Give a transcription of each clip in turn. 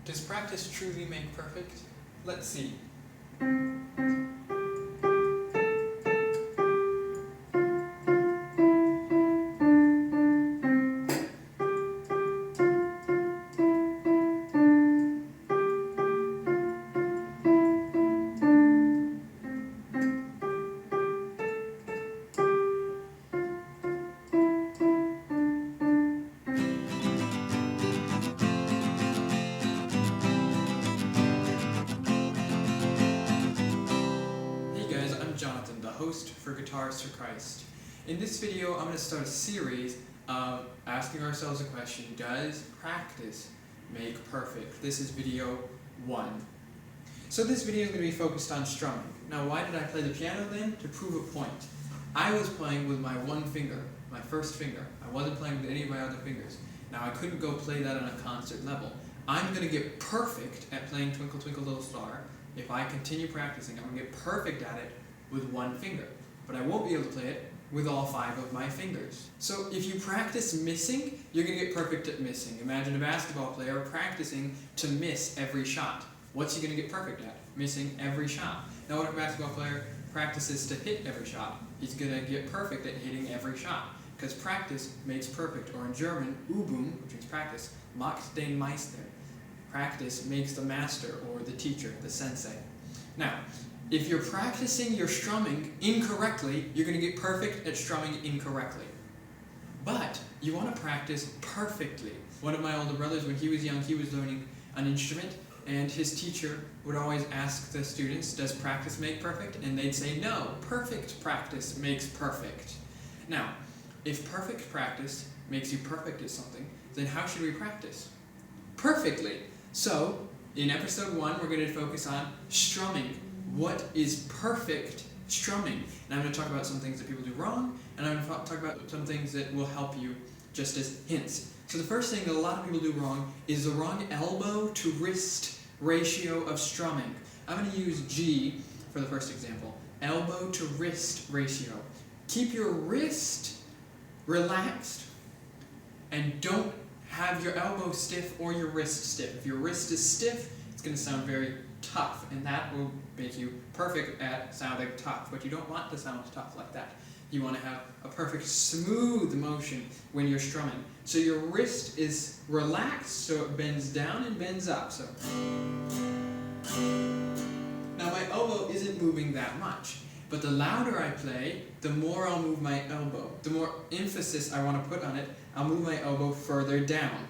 Does practice truly make perfect? Let's see. Jonathan, the host for Guitars for Christ. In this video, I'm going to start a series of asking ourselves a question: does practice make perfect? This is video 1. So this video is going to be focused on strumming. Now, why did I play the piano then? To prove a point. I was playing with my one finger, my first finger. I wasn't playing with any of my other fingers. Now, I couldn't go play that on a concert level. I'm going to get perfect at playing Twinkle Twinkle Little Star. If I continue practicing, I'm going to get perfect at it with one finger, but I won't be able to play it with all 5 of my fingers. So if you practice missing, you're going to get perfect at missing. Imagine a basketball player practicing to miss every shot. What's he going to get perfect at? Missing every shot. Now what if a basketball player practices to hit every shot? He's going to get perfect at hitting every shot, because practice makes perfect, or in German, Übung, which means practice, macht den Meister. Practice makes the master, or the teacher, the sensei. Now, if you're practicing your strumming incorrectly, you're going to get perfect at strumming incorrectly. But you want to practice perfectly. One of my older brothers, when he was young, he was learning an instrument, and his teacher would always ask the students, does practice make perfect? And they'd say, no, perfect practice makes perfect. Now, if perfect practice makes you perfect at something, then how should we practice? Perfectly. So, in episode 1, we're going to focus on strumming. What is perfect strumming? And I'm going to talk about some things that people do wrong, and I'm going to talk about some things that will help you just as hints. So the first thing that a lot of people do wrong is the wrong elbow to wrist ratio of strumming. I'm going to use G for the first example. Elbow to wrist ratio. Keep your wrist relaxed and don't have your elbow stiff or your wrist stiff. If your wrist is stiff, it's going to sound very tough, and that will make you perfect at sounding tough, but you don't want to sound tough like that. You want to have a perfect smooth motion when you're strumming. So your wrist is relaxed, so it bends down and bends up. So now my elbow isn't moving that much, but the louder I play, the more I'll move my elbow. The more emphasis I want to put on it, I'll move my elbow further down.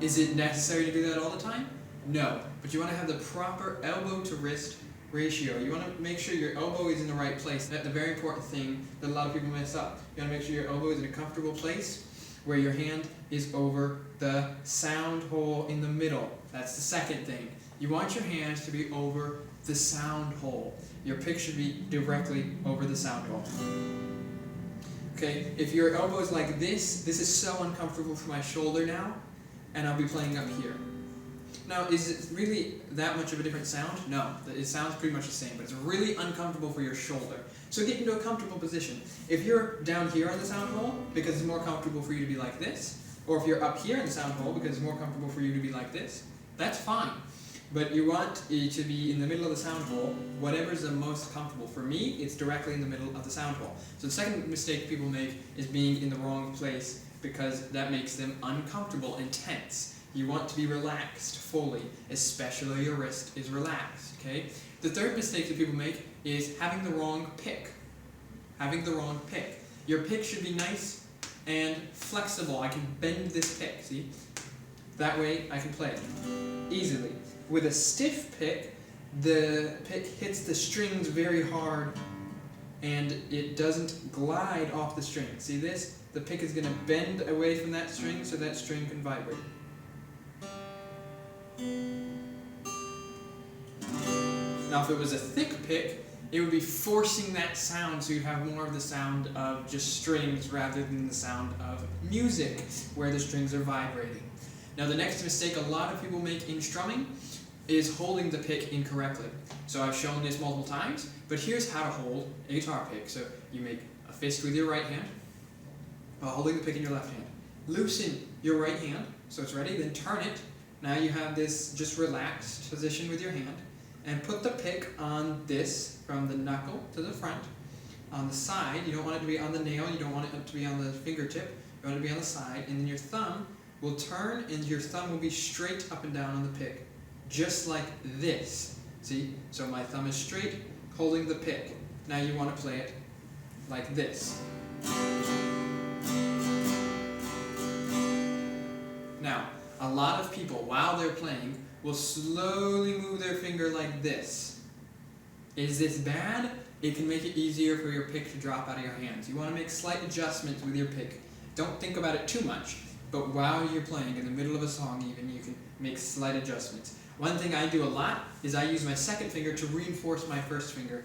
Is it necessary to do that all the time? No, but you want to have the proper elbow to wrist ratio. You want to make sure your elbow is in the right place. That's the very important thing that a lot of people mess up. You want to make sure your elbow is in a comfortable place where your hand is over the sound hole in the middle. That's the second thing. You want your hands to be over the sound hole. Your pick should be directly over the sound hole. Okay, if your elbow is like this is so uncomfortable for my shoulder now, and I'll be playing up here. Now, is it really that much of a different sound? No, it sounds pretty much the same, but it's really uncomfortable for your shoulder. So get into a comfortable position. If you're down here on the sound hole, because it's more comfortable for you to be like this, or if you're up here in the sound hole because it's more comfortable for you to be like this, that's fine. But you want it to be in the middle of the sound hole, whatever's the most comfortable. For me, it's directly in the middle of the sound hole. So the second mistake people make is being in the wrong place, because that makes them uncomfortable and tense. You want to be relaxed fully, especially your wrist is relaxed, okay? The third mistake that people make is having the wrong pick. Having the wrong pick. Your pick should be nice and flexible. I can bend this pick, see? That way I can play it easily. With a stiff pick, the pick hits the strings very hard and it doesn't glide off the string. See this? The pick is going to bend away from that string so that string can vibrate. Now if it was a thick pick, it would be forcing that sound, so you'd have more of the sound of just strings rather than the sound of music, where the strings are vibrating. Now the next mistake a lot of people make in strumming is holding the pick incorrectly. So I've shown this multiple times, but here's how to hold a guitar pick. So you make a fist with your right hand, while holding the pick in your left hand. Loosen your right hand, so it's ready, then turn it. Now you have this just relaxed position with your hand, and put the pick on this, from the knuckle to the front. On the side, you don't want it to be on the nail, you don't want it to be on the fingertip, you want it to be on the side, and then your thumb will turn, and your thumb will be straight up and down on the pick, just like this. See? So my thumb is straight, holding the pick. Now you want to play it like this. Now, a lot of people, while they're playing, will slowly move their finger like this. Is this bad? It can make it easier for your pick to drop out of your hands. You want to make slight adjustments with your pick. Don't think about it too much, but while you're playing, in the middle of a song even, you can make slight adjustments. One thing I do a lot is I use my second finger to reinforce my first finger.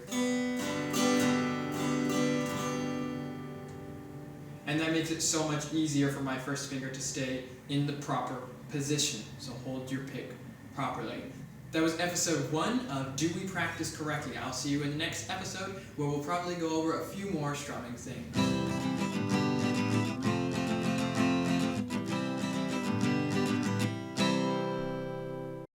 And that makes it so much easier for my first finger to stay in the proper position. So hold your pick properly. That was episode 1 of Do We Practice Correctly? I'll see you in the next episode where we'll probably go over a few more strumming things.